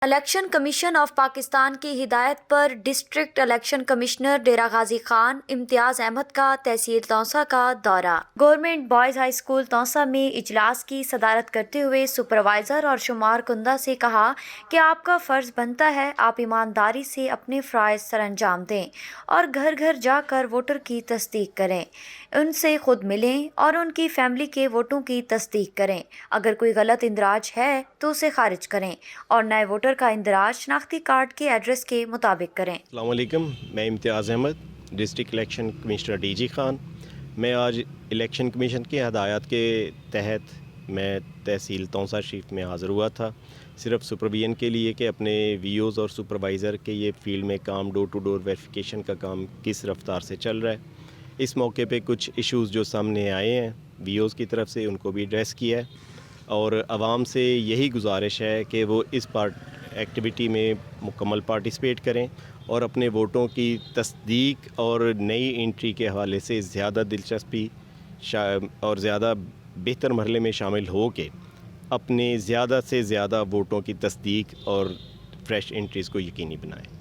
Election commission of Pakistan کی ہدایت پر district election commissioner Dera Ghazi Khan امتیاز احمد کا تحصیل توسہ کا دورہ۔ Government boys high school Tosa میں اجلاس کی صدارت کرتے ہوئے سپروائزر اور شمار کنندہ سے کہا کہ آپ کا فرض بنتا ہے آپ ایمانداری سے اپنے فرائض سر انجام دیں اور گھر گھر جا کر ووٹر کی تصدیق کریں، ان سے خود ملیں اور ان کی فیملی کے ووٹوں کی تصدیق کریں۔ اگر کوئی غلط اندراج ہے تو اسے خارج کریں اور نئے ووٹر کا اندراج شناختی کارڈ کے ایڈریس کے مطابق کریں۔ السلام علیکم، میں Imtiaz Ahmed, district election commissioner D G Khan. میں آج الیکشن کمیشن کی ہدایات کے تحت میں تحصیل توسہ شریف میں حاضر ہوا تھا، صرف سپرویژن کے لیے کہ اپنے وی اوز اور سپروائزر کے یہ فیلڈ میں کام ڈور ٹو ڈور ویریفیکیشن کا کام کس رفتار سے چل رہا ہے۔ اس موقع پہ کچھ ایشوز جو سامنے آئے ہیں وی اوز کی طرف سے ان کو بھی ایڈریس کیا ہے، اور عوام سے یہی گزارش ہے کہ وہ اس ایکٹیویٹی میں مکمل پارٹیسپیٹ کریں اور اپنے ووٹوں کی تصدیق اور نئی انٹری کے حوالے سے زیادہ دلچسپی اور زیادہ بہتر مرحلے میں شامل ہو کے اپنے زیادہ سے زیادہ ووٹوں کی تصدیق اور فریش انٹریز کو یقینی بنائیں۔